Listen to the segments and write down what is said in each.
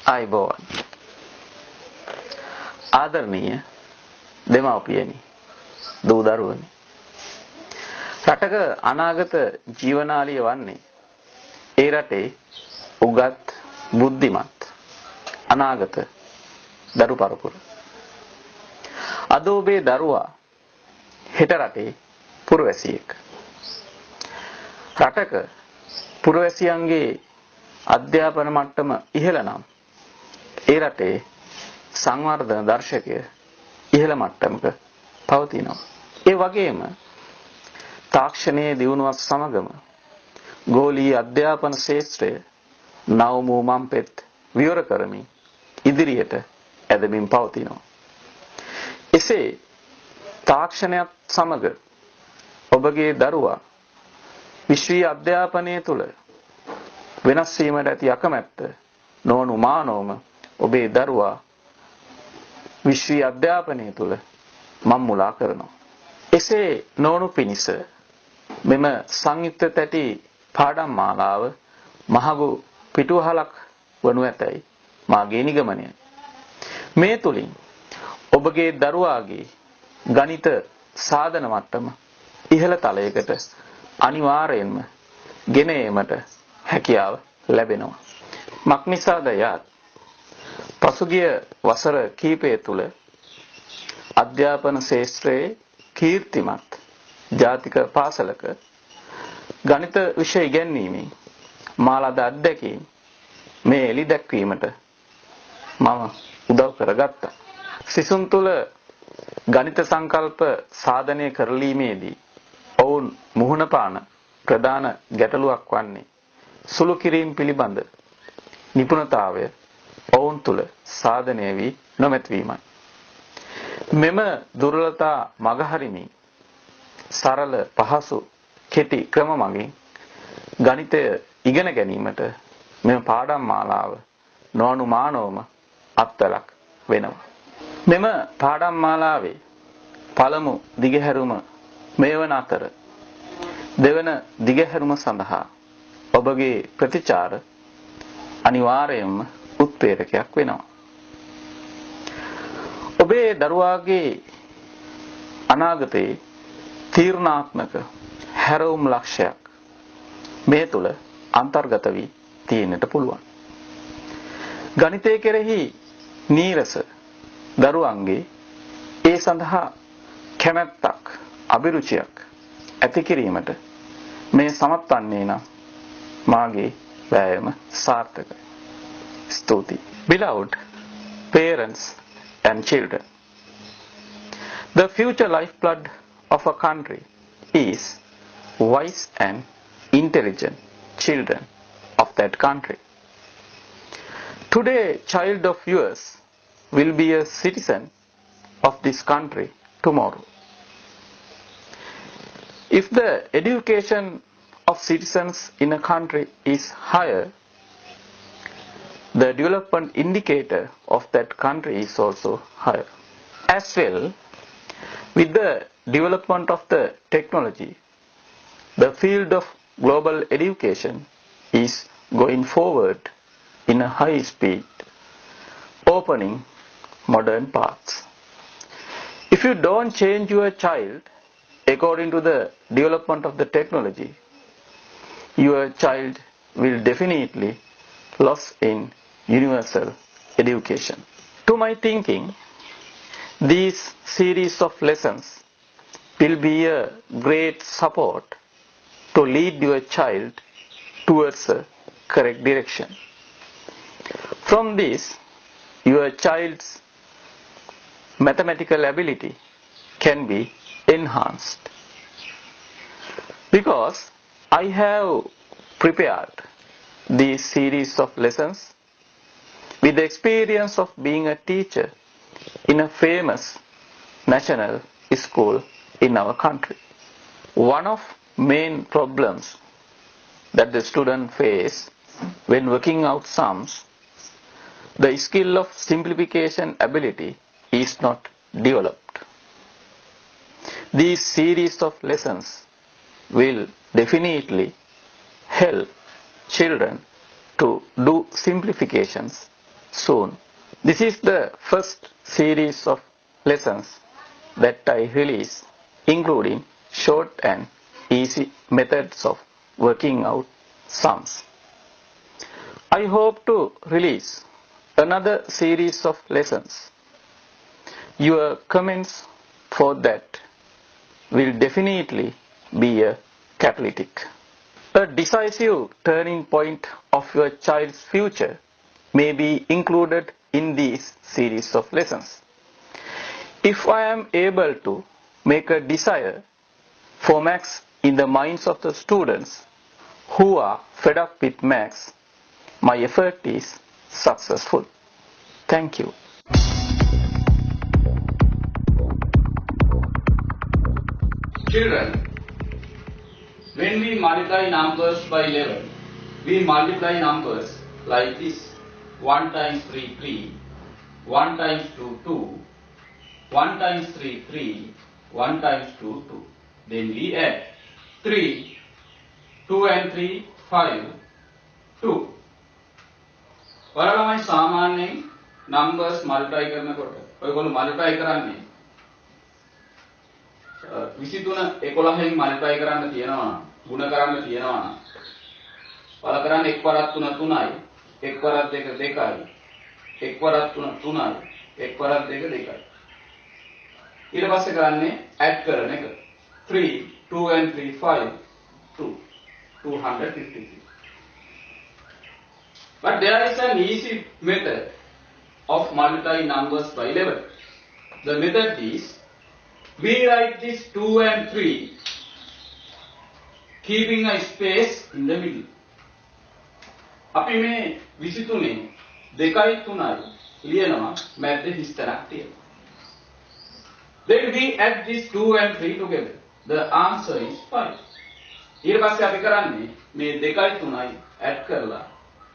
ආයුබෝවන් ආදරණීය දෙමාපියනි දූ දරුවනි රටක අනාගත ජීවනාලිය වන්නේ ඒ රටේ උගත් බුද්ධිමත් අනාගත දරු පරපුර අද ඔබේ දරුවා හෙට රටේ පුරවැසියෙක් රටක පුරවැසියන්ගේ අධ්‍යාපන මට්ටම ඉහළ නම් ඒ රටේ සංවර්ධන දර්ශකය ඉහළ මට්ටමක පවතිනවා. ඒ වගේම තාක්ෂණයේ දියුණුවත් සමගම ගෝලීය අධ්‍යාපන ශාස්ත්‍රය නවමූ මම්පෙත් විවර කරමින් ඉදිරියට ඇදමින් පවතිනවා. එසේ තාක්ෂණයත් සමග ඔබගේ දරුවා විශ්වීය අධ්‍යාපනය තුළ වෙනස් වීමට ඇති අකමැත්ත නොඅනුමානවම ඔබේ දරුවා විශ්වීය අධ්‍යාපනය තුළ මම්මුලා කරනවා. එසේ නොවනු පිණිස මෙම සංයුක්ත තැටි පාඩම් මාලාව මහඟු පිටුවහලක් වනු ඇතැයි මාගේ නිගමනයයි. මේ තුලින් ඔබගේ දරුවාගේ ගණිත සාධන මට්ටම ඉහළ තලයකට අනිවාර්යයෙන්ම ගෙන ඒමට හැකියාව ලැබෙනවා. මක්නිසාද යත් පසුගිය වසර කිහිපය තුළ අධ්‍යාපන ශාස්ත්‍රයේ කීර්තිමත් ජාතික පාසලක ගණිත විෂය ඉගැන්වීමෙන් මා ලද අත්දැකීම් මේ එළි දැක්වීමට මම උදව් කරගත්තා. සිසුන් තුළ ගණිත සංකල්ප සාධනය කරලීමේදී ඔවුන් මුහුණ පාන ප්‍රධාන ගැටලුවක් වන්නේ සුළු කිරීම පිළිබඳ නිපුණතාවය ඔවුන් තුළ සාධනය වී නොමැතිවීමයි. මෙම දුර්වලතා මගහරිමින් සරල පහසු කෙටි ක්‍රම මගින් ගණිතය ඉගෙන ගැනීමට මෙම පාඩම් මාලාව නොඅනුමානවම අත්වලක් වෙනවා. මෙම පාඩම් මාලාවේ පළමු දිගහැරුම මේ වන අතර දෙවන දිගහැරුම සඳහා ඔබගේ ප්‍රතිචාර අනිවාර්යයෙන්ම උත්ප්‍රේරකයක් වෙනවා. ඔබේ දරුවාගේ අනාගතයේ තීරණාත්මක හැරවුම් ලක්ෂයක් මේ තුල අන්තර්ගත වී තියෙන්නට පුළුවන්. ගණිතය කෙරෙහි නීරස දරුවන්ගේ ඒ සඳහා කැමැත්තක් අභිරුචියක් ඇති කිරීමට මේ සමත් වන්නේ නම් මාගේ වෑයම සාර්ථකයි. ස්තුතියි. Beloved parents and children, the future lifeblood of a country is wise and intelligent children of that country. Today, child of yours will be a citizen of this country tomorrow. If the education of citizens in a country is higher, the development indicator of that country is also higher. As well, with the development of the technology, the field of global education is going forward in a high speed, opening modern paths. If you don't change your child according to the development of the technology, your child will definitely lose in universal education. To my thinking, these series of lessons will be a great support to lead your child towards a correct direction. From this, your child's mathematical ability can be enhanced. Because I have prepared these series of lessons with the experience of being a teacher in a famous national school in our country. One of main problems that the student face when working out sums, the skill of simplification ability is not developed. These series of lessons will definitely help children to do simplifications soon. This is the first series of lessons that I release, including short and easy methods of working out sums. I hope to release another series of lessons. Your comments for that will definitely be a catalytic. A decisive turning point of your child's future may be included in these series of lessons. If I am able to make a desire for maths in the minds of the students who are fed up with maths, my effort is successful. Thank you. Children, when we multiply numbers by 11, we multiply numbers like this. 1 times 3, 3. 1 times 2, 2. 1 times 3, 3. 1 times 2, 2. Then we add 3, 2 and 3, 5, 2. ඔයාලමයි සාමාන්‍යයෙන් numbers multiply කරනකොට ඔයගොල්ලෝ multiply කරන්නේ 23 11න් multiply කරන්න තියෙනවා ගුණ කරන්න තියෙනවා පල කරන්නේ 1 වරක් 3 3යි 1 වරක් 2 2යි 1 වරක් 3 3යි 1 වරක් 2 2යි ඊට පස්සේ කරන්නේ add කරන එක 3 2 and 3 5 2 253. But there is an easy method of multiplying numbers by 11. The method is, we write this 2 and 3, keeping a space in the middle. අපි මේ 23 2යි 3යි ලියනවා මැද්දේ හිස්තැනක් තියෙනවා. Then we add these 2 and 3 together. The answer is 5. ඊට පස්සේ අපි කරන්නේ මේ 2යි 3යි add කරලා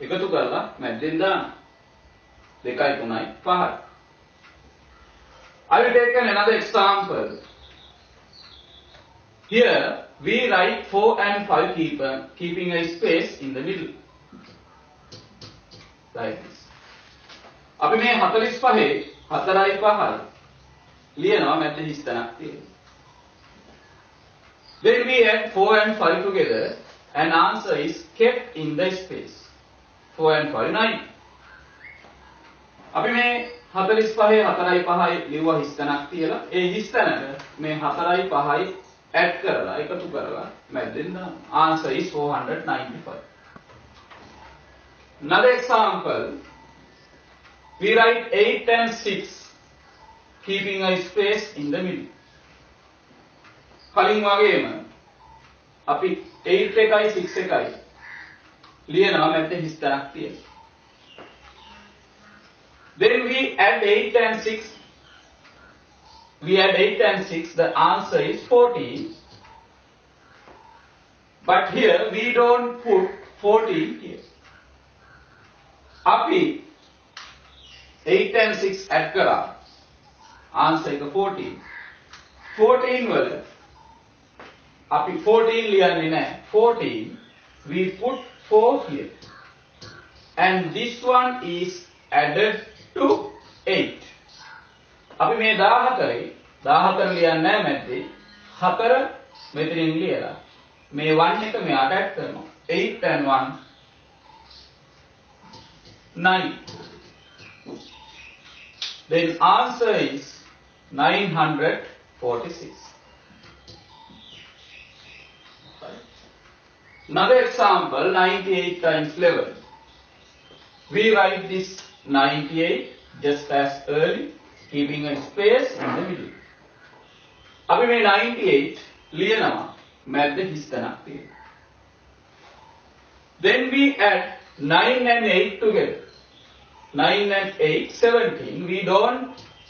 එකතු කරලා මැද්දෙන් දාන්න 2යි 3යි 5යි. I will take another example. Here we write 4 and 5 keeping a space in the middle. Like this. අපි මේ 45 4යි 5යි ලියනවා මැද්දේ හිස්තැනක් තියෙනවා. Then we add 4 and 5 together and answer is kept in the space. 4 and 5 9. අපි මේ 45 4යි 5යි ලිව්වා හිස්තැනක් තියලා ඒ හිස්තැනට මේ 4යි 5යි add කරලා එකතු කරලා මැද්දෙන් දාන්න. Answer is 495. Another example, we write 8 and 6 keeping a space in the middle. කලින් වගේම අපි 8 එකයි 6 එකයි ලියනවා මැද්දේ හිස්තැනක් තියෙනවා. Then we add 8 and 6. We add 8 and 6. The answer is 14. But here we don't put 14 here. අපි 8 and 6 add කරා. Answer එක 14. 14 වල අපි 14 ලියන්නේ නැහැ. 14 we put 4 here. And this one is added to 8. අපි මේ 14යි 14 ලියන්නේ නැහැ මැද්දේ. 4 මෙතනින් ලියලා මේ 1 එක මෙයාට add කරනවා. 8 and 1 9. Then answer is 946. Another example, 98 times 11. We write this 98 just as early, keeping a space in the middle. අපි මේ 98 ලියනවා මැද්දේ හිස්තැනක් තියෙනවා. Then we add 9 and 8 together. 9 and 8, 17. We don't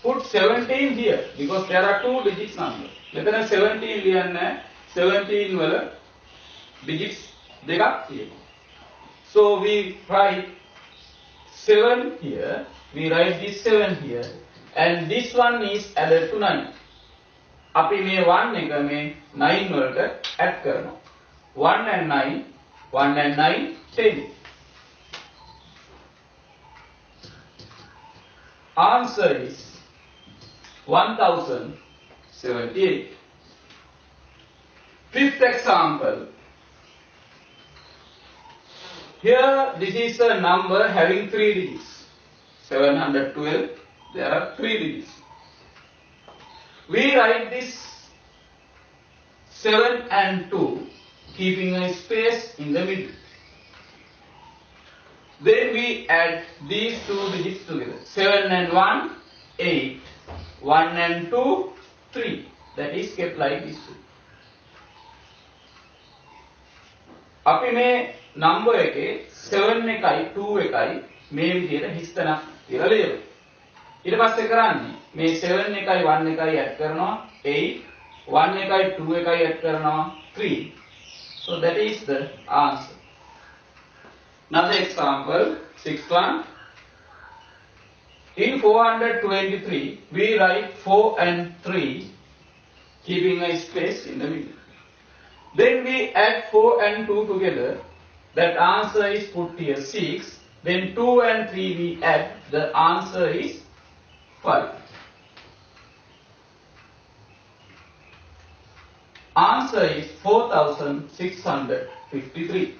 put 17 here because there are two digits numbers. මෙතන 17 ලියන්නේ 17 වල digits දෙකක් තියෙනවා. So we write 7 here, we write this 7 here, and this one is added to 9. අපි මේ 1 එක මේ 9 වලට add කරනවා. 1 and 9, 1 and 9, 10. Answer is 1078. Fifth example. Here this is a number having 3 digits. 712. There are 3 digits. We write this 7 and 2, keeping a space in the middle. Then we add these 2 digits together. 7 and 1, 8. 1 and 2, 3. That is kept like this. අපි මේ number එකේ 7 එකයි 2 එකයි මේ විදිහට හිස්තනක් කියලා ලියමු. ඊට පස්සේ කරන්නේ මේ 7 එකයි 1 එකයි add කරනවා 8, 1 එකයි 2 එකයි add කරනවා 3. So that is the answer. Another example, sixth one. In 423, we write 4 and 3, keeping a space in the middle. Then we add 4 and 2 together. That answer is put here 6. Then 2 and 3 we add. The answer is 5. Answer is 4653.